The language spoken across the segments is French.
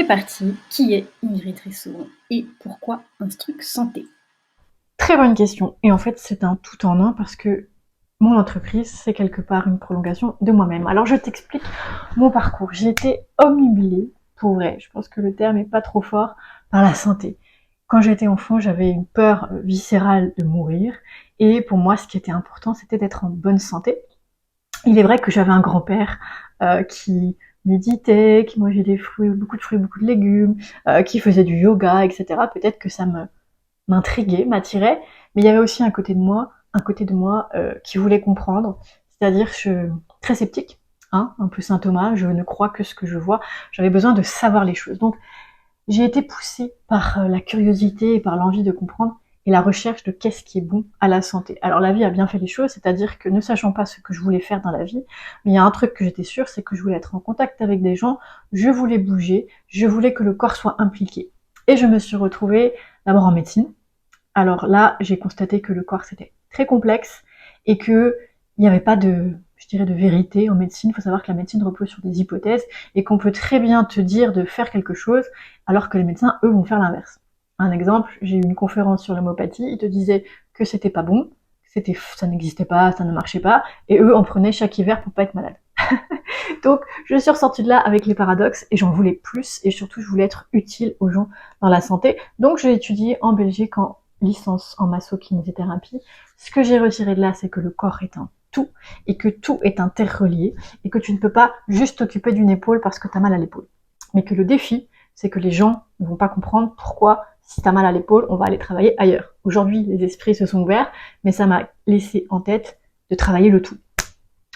c'est parti. Qui est Ingrid Ressaut et pourquoi Instruc Santé? Très bonne question. Et en fait, c'est un tout en un parce que mon entreprise, c'est quelque part une prolongation de moi-même. Alors, je t'explique mon parcours. J'ai été omnibulée, pour vrai, je pense que le terme n'est pas trop fort, par la santé. Quand j'étais enfant, j'avais une peur viscérale de mourir. Et pour moi, ce qui était important, c'était d'être en bonne santé. Il est vrai que j'avais un grand-père qui méditait, qui mangeait des fruits, beaucoup de légumes, qui faisait du yoga, etc. Peut-être que ça m'intriguait, m'attirait, mais il y avait aussi un côté de moi qui voulait comprendre, c'est-à-dire je suis très sceptique, hein, un peu Saint Thomas, je ne crois que ce que je vois, j'avais besoin de savoir les choses. Donc j'ai été poussée par la curiosité et par l'envie de comprendre et la recherche de qu'est-ce qui est bon à la santé. Alors la vie a bien fait les choses, c'est-à-dire que ne sachant pas ce que je voulais faire dans la vie, mais il y a un truc que j'étais sûre, c'est que je voulais être en contact avec des gens, je voulais bouger, je voulais que le corps soit impliqué. Et je me suis retrouvée d'abord en médecine. Alors là, j'ai constaté que le corps c'était très complexe et que il n'y avait pas de, je dirais, de vérité en médecine. Il faut savoir que la médecine repose sur des hypothèses et qu'on peut très bien te dire de faire quelque chose alors que les médecins, eux, vont faire l'inverse. Un exemple, j'ai eu une conférence sur l'homéopathie, ils te disaient que c'était pas bon, ça n'existait pas, ça ne marchait pas, et eux en prenaient chaque hiver pour pas être malade. Donc, je suis ressortie de là avec les paradoxes et j'en voulais plus et surtout, je voulais être utile aux gens dans la santé. Donc, j'ai étudié en Belgique en licence en masso-kinésithérapie. Ce que j'ai retiré de là, c'est que le corps est un tout et que tout est interrelié et que tu ne peux pas juste t'occuper d'une épaule parce que tu as mal à l'épaule. Mais que le défi, c'est que les gens ne vont pas comprendre pourquoi, si tu as mal à l'épaule, on va aller travailler ailleurs. Aujourd'hui, les esprits se sont ouverts, mais ça m'a laissé en tête de travailler le tout.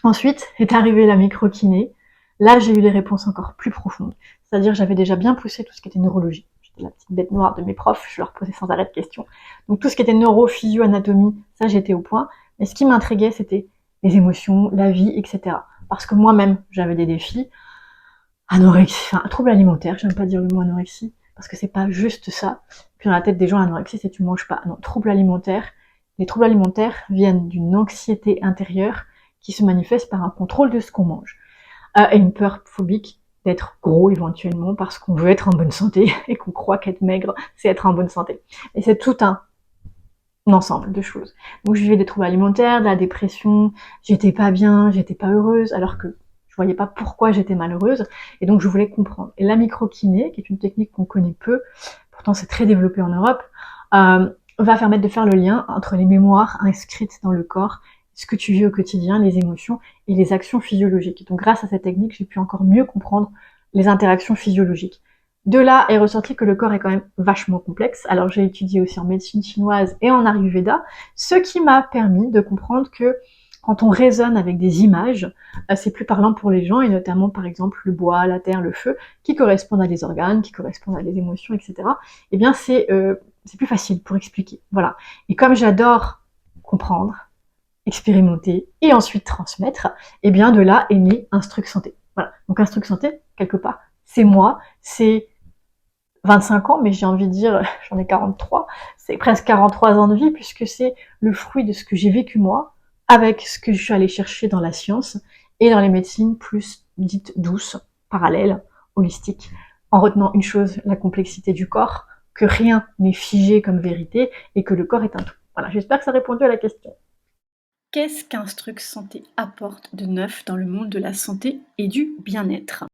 Ensuite est arrivée la micro-kiné. Là, j'ai eu des réponses encore plus profondes. C'est-à-dire, j'avais déjà bien poussé tout ce qui était neurologie. J'étais la petite bête noire de mes profs, je leur posais sans arrêt de questions. Donc, tout ce qui était neuro, physio, anatomie, ça, j'étais au point. Mais ce qui m'intriguait, c'était les émotions, la vie, etc. Parce que moi-même, j'avais des défis. Anorexie, enfin, trouble alimentaire, j'aime pas dire le mot anorexie, parce que c'est pas juste ça. Puis dans la tête des gens, l'anorexie, c'est tu manges pas. Non, trouble alimentaire. Les troubles alimentaires viennent d'une anxiété intérieure qui se manifeste par un contrôle de ce qu'on mange. Et une peur phobique d'être gros éventuellement parce qu'on veut être en bonne santé et qu'on croit qu'être maigre, c'est être en bonne santé. Et c'est tout un ensemble de choses. Donc je vivais des troubles alimentaires, de la dépression, j'étais pas bien, j'étais pas heureuse, alors que je voyais pas pourquoi j'étais malheureuse, et donc je voulais comprendre. Et la microkiné, qui est une technique qu'on connaît peu, pourtant c'est très développé en Europe, va permettre de faire le lien entre les mémoires inscrites dans le corps, ce que tu vis au quotidien, les émotions et les actions physiologiques. Et donc grâce à cette technique, j'ai pu encore mieux comprendre les interactions physiologiques. De là est ressorti que le corps est quand même vachement complexe. Alors j'ai étudié aussi en médecine chinoise et en Ayurveda, ce qui m'a permis de comprendre que quand on raisonne avec des images, c'est plus parlant pour les gens, et notamment par exemple le bois, la terre, le feu, qui correspondent à des organes, qui correspondent à des émotions, etc. Eh bien c'est plus facile pour expliquer. Voilà. Et comme j'adore comprendre, expérimenter et ensuite transmettre, eh bien de là est né Instruc Santé. Voilà. Donc Instruc Santé, quelque part, c'est moi, c'est 25 ans, mais j'ai envie de dire, j'en ai 43, c'est presque 43 ans de vie, puisque c'est le fruit de ce que j'ai vécu moi, avec ce que je suis allée chercher dans la science, et dans les médecines plus dites douces, parallèles, holistiques, en retenant une chose, la complexité du corps, que rien n'est figé comme vérité, et que le corps est un tout. Voilà, j'espère que ça a répondu à la question. Qu'est-ce qu'Instruc Santé apporte de neuf dans le monde de la santé et du bien-être?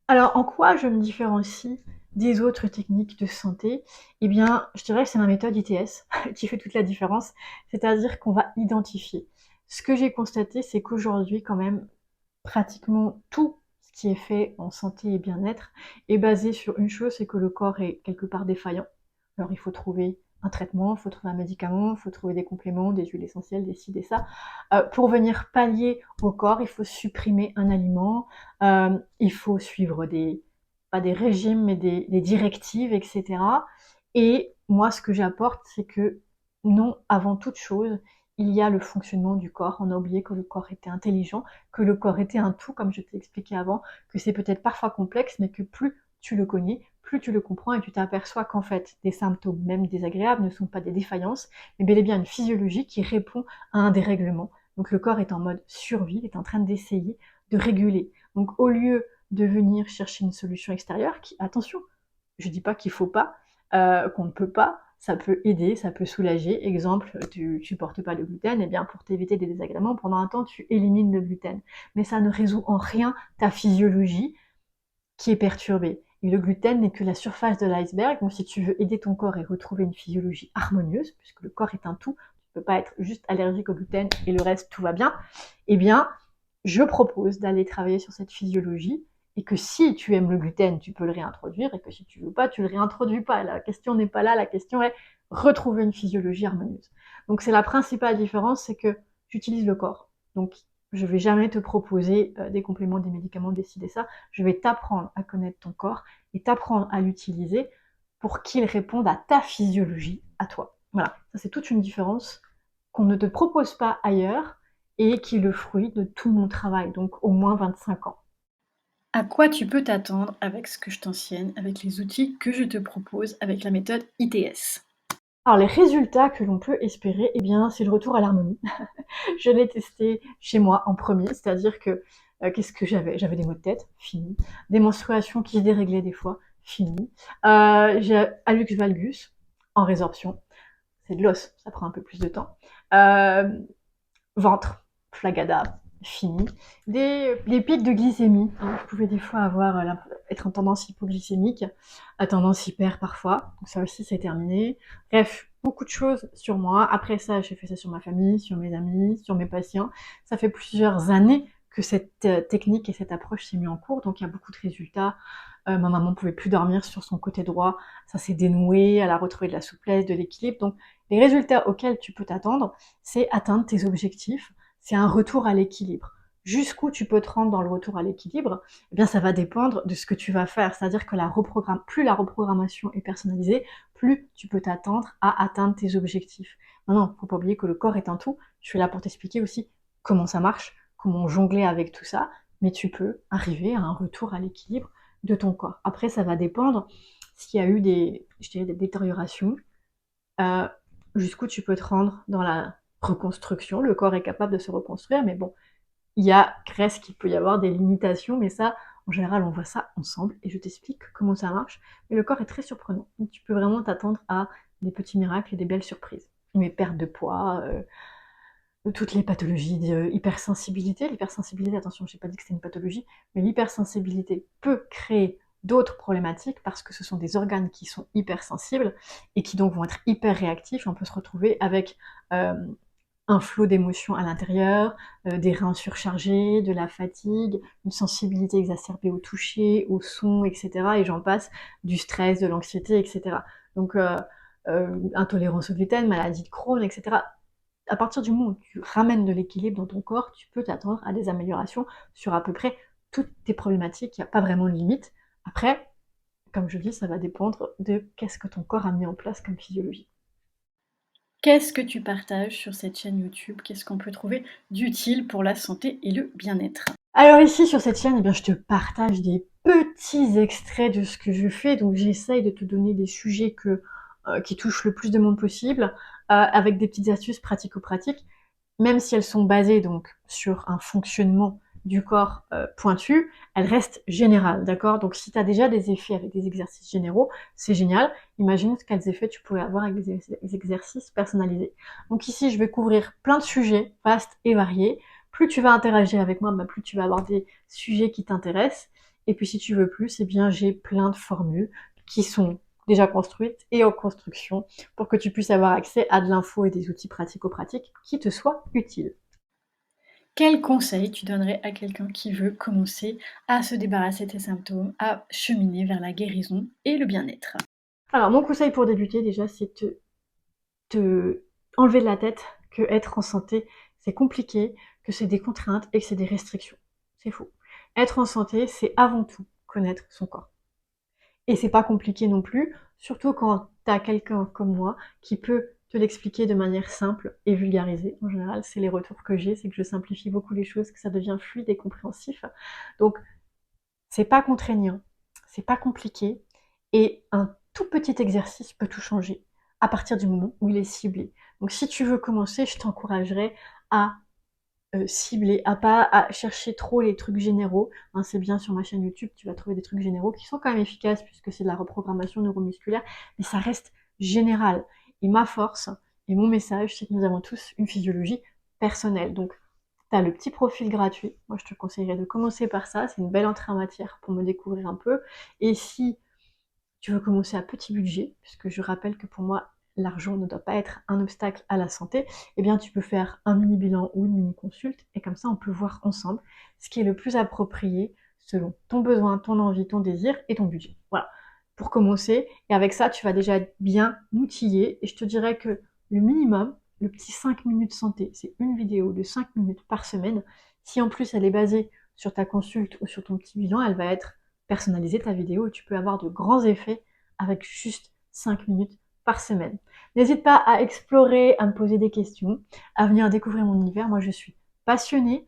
Alors, en quoi je me différencie des autres techniques de santé? Eh bien, je dirais que c'est ma méthode ITS qui fait toute la différence, c'est-à-dire qu'on va identifier. Ce que j'ai constaté, c'est qu'aujourd'hui, quand même, pratiquement tout ce qui est fait en santé et bien-être est basé sur une chose, c'est que le corps est quelque part défaillant. Alors il faut trouver un traitement, il faut trouver un médicament, il faut trouver des compléments, des huiles essentielles, des ci, des ça. Pour venir pallier au corps, il faut supprimer un aliment, il faut suivre pas des régimes, mais des directives, etc. Et moi, ce que j'apporte, c'est que non, avant toute chose, il y a le fonctionnement du corps. On a oublié que le corps était intelligent, que le corps était un tout, comme je t'ai expliqué avant, que c'est peut-être parfois complexe, mais que plus tu le connais, plus tu le comprends et tu t'aperçois qu'en fait, des symptômes, même désagréables, ne sont pas des défaillances, mais bel et bien une physiologie qui répond à un dérèglement. Donc le corps est en mode survie, il est en train d'essayer de réguler. Donc au lieu de venir chercher une solution extérieure qui, attention, je dis pas qu'il faut pas, qu'on ne peut pas, ça peut aider, ça peut soulager. Exemple, tu supportes pas le gluten, et bien pour t'éviter des désagréments, pendant un temps, tu élimines le gluten. Mais ça ne résout en rien ta physiologie qui est perturbée. Et le gluten n'est que la surface de l'iceberg. Donc si tu veux aider ton corps et retrouver une physiologie harmonieuse, puisque le corps est un tout, tu peux pas être juste allergique au gluten et le reste tout va bien, eh bien, je propose d'aller travailler sur cette physiologie et que si tu aimes le gluten, tu peux le réintroduire et que si tu veux pas, tu le réintroduis pas. La question n'est pas là, la question est retrouver une physiologie harmonieuse. Donc c'est la principale différence, c'est que j'utilise le corps. Donc je vais jamais te proposer des compléments, des médicaments, décider ça. Je vais t'apprendre à connaître ton corps et t'apprendre à l'utiliser pour qu'il réponde à ta physiologie, à toi. Voilà, ça c'est toute une différence qu'on ne te propose pas ailleurs et qui est le fruit de tout mon travail, donc au moins 25 ans. À quoi tu peux t'attendre avec ce que je t'enseigne, avec les outils que je te propose, avec la méthode ITS? Alors les résultats que l'on peut espérer, eh bien c'est le retour à l'harmonie. Je l'ai testé chez moi en premier, c'est-à-dire que qu'est-ce que j'avais? J'avais des maux de tête, fini. Des menstruations qui se déréglaient des fois, fini. J'ai hallux valgus en résorption. C'est de l'os, ça prend un peu plus de temps. Euh, Ventre, flagada, fini. Des pics de glycémie. Hein, je pouvais des fois avoir être en tendance hypoglycémique, à tendance hyper parfois. Donc ça aussi c'est terminé. Bref, beaucoup de choses sur moi. Après ça, j'ai fait ça sur ma famille, sur mes amis, sur mes patients. Ça fait plusieurs années que cette technique et cette approche s'est mise en cours, donc il y a beaucoup de résultats. Ma maman pouvait plus dormir sur son côté droit, ça s'est dénoué, elle a retrouvé de la souplesse, de l'équilibre. Donc les résultats auxquels tu peux t'attendre, c'est atteindre tes objectifs, c'est un retour à l'équilibre. Jusqu'où tu peux te rendre dans le retour à l'équilibre, eh bien ça va dépendre de ce que tu vas faire. C'est-à-dire que plus la reprogrammation est personnalisée, plus tu peux t'attendre à atteindre tes objectifs. Non, faut pas oublier que le corps est un tout. Je suis là pour t'expliquer aussi comment ça marche, comment jongler avec tout ça, mais tu peux arriver à un retour à l'équilibre de ton corps. Après, ça va dépendre s'il y a eu je dirais, des détériorations, euh, jusqu'où tu peux te rendre dans la reconstruction. Le corps est capable de se reconstruire, mais bon, reste qu'il peut y avoir des limitations, mais ça, en général, on voit ça ensemble, et je t'explique comment ça marche. Mais le corps est très surprenant, donc tu peux vraiment t'attendre à des petits miracles et des belles surprises. Mais perte de poids, toutes les pathologies d'hypersensibilité. L'hypersensibilité, attention, je n'ai pas dit que c'était une pathologie, mais l'hypersensibilité peut créer d'autres problématiques parce que ce sont des organes qui sont hypersensibles et qui donc vont être hyper réactifs. On peut se retrouver avec un flot d'émotions à l'intérieur, des reins surchargés, de la fatigue, une sensibilité exacerbée au toucher, au son, etc. Et j'en passe, du stress, de l'anxiété, etc. Donc, intolérance au gluten, maladie de Crohn, etc. À partir du moment où tu ramènes de l'équilibre dans ton corps, tu peux t'attendre à des améliorations sur à peu près toutes tes problématiques. Il n'y a pas vraiment de limite. Après, comme je dis, ça va dépendre de qu'est-ce que ton corps a mis en place comme physiologie. Qu'est-ce que tu partages sur cette chaîne YouTube? Qu'est-ce qu'on peut trouver d'utile pour la santé et le bien-être? Alors ici, sur cette chaîne, eh bien, je te partage des petits extraits de ce que je fais. Donc j'essaye de te donner des sujets qui touchent le plus de monde possible, avec des petites astuces pratico-pratiques, même si elles sont basées donc sur un fonctionnement du corps pointu, elles restent générales, d'accord? Donc si tu as déjà des effets avec des exercices généraux, c'est génial. Imagine quels effets tu pourrais avoir avec des exercices personnalisés. Donc ici, je vais couvrir plein de sujets vastes et variés. Plus tu vas interagir avec moi, plus tu vas avoir des sujets qui t'intéressent. Et puis si tu veux plus, eh bien j'ai plein de formules qui sont déjà construites et en construction pour que tu puisses avoir accès à de l'info et des outils pratico-pratiques qui te soient utiles. Quel conseil tu donnerais à quelqu'un qui veut commencer à se débarrasser de ses symptômes, à cheminer vers la guérison et le bien-être? Alors mon conseil pour débuter déjà, c'est te enlever de la tête que être en santé, c'est compliqué, que c'est des contraintes et que c'est des restrictions. C'est faux. Être en santé, c'est avant tout connaître son corps. Et c'est pas compliqué non plus, surtout quand t'as quelqu'un comme moi qui peut te l'expliquer de manière simple et vulgarisée. En général, c'est les retours que j'ai, c'est que je simplifie beaucoup les choses, que ça devient fluide et compréhensif. Donc, c'est pas contraignant, c'est pas compliqué, et un tout petit exercice peut tout changer à partir du moment où il est ciblé. Donc, si tu veux commencer, je t'encouragerais à ciblé, à pas à chercher trop les trucs généraux. Hein, c'est bien sur ma chaîne YouTube, tu vas trouver des trucs généraux qui sont quand même efficaces puisque c'est de la reprogrammation neuromusculaire, mais ça reste général. Et ma force et mon message, c'est que nous avons tous une physiologie personnelle. Donc, tu as le petit profil gratuit. Moi, je te conseillerais de commencer par ça. C'est une belle entrée en matière pour me découvrir un peu. Et si tu veux commencer à petit budget, puisque je rappelle que pour moi, l'argent ne doit pas être un obstacle à la santé, eh bien tu peux faire un mini bilan ou une mini consulte et comme ça on peut voir ensemble ce qui est le plus approprié selon ton besoin, ton envie, ton désir et ton budget. Voilà, pour commencer. Et avec ça, tu vas déjà être bien outillé et je te dirais que le minimum, le petit 5 minutes santé, c'est une vidéo de 5 minutes par semaine. Si en plus elle est basée sur ta consulte ou sur ton petit bilan, elle va être personnalisée ta vidéo et tu peux avoir de grands effets avec juste 5 minutes par semaine. N'hésite pas à explorer, à me poser des questions, à venir découvrir mon univers. Moi, je suis passionnée.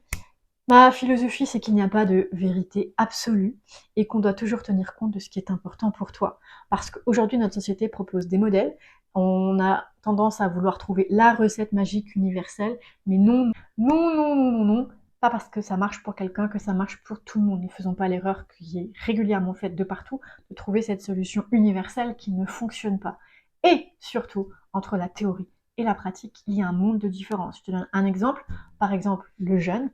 Ma philosophie, c'est qu'il n'y a pas de vérité absolue et qu'on doit toujours tenir compte de ce qui est important pour toi. Parce qu'aujourd'hui, notre société propose des modèles. On a tendance à vouloir trouver la recette magique universelle, mais non, non, non, non, non, non. Pas parce que ça marche pour quelqu'un que ça marche pour tout le monde. Ne faisons pas l'erreur qui est régulièrement faite de partout, de trouver cette solution universelle qui ne fonctionne pas. Et surtout, entre la théorie et la pratique, il y a un monde de différence. Je te donne un exemple. Par exemple, le jeûne.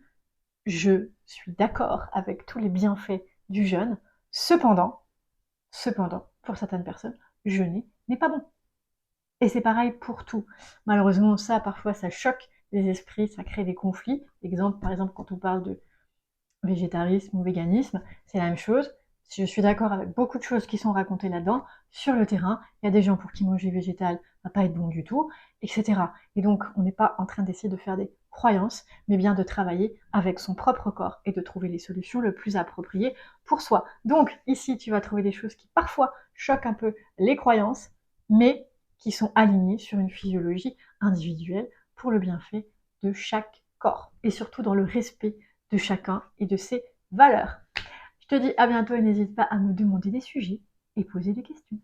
Je suis d'accord avec tous les bienfaits du jeûne. Cependant, pour certaines personnes, jeûner n'est pas bon. Et c'est pareil pour tout. Malheureusement, ça, parfois, ça choque les esprits, ça crée des conflits. Exemple, par exemple, quand on parle de végétarisme ou véganisme, c'est la même chose. Si je suis d'accord avec beaucoup de choses qui sont racontées là-dedans, sur le terrain, il y a des gens pour qui manger végétal va pas être bon du tout, etc. Et donc, on n'est pas en train d'essayer de faire des croyances, mais bien de travailler avec son propre corps et de trouver les solutions le plus appropriées pour soi. Donc, ici, tu vas trouver des choses qui parfois choquent un peu les croyances, mais qui sont alignées sur une physiologie individuelle pour le bienfait de chaque corps. Et surtout dans le respect de chacun et de ses valeurs. Je te dis à bientôt et n'hésite pas à me demander des sujets et poser des questions.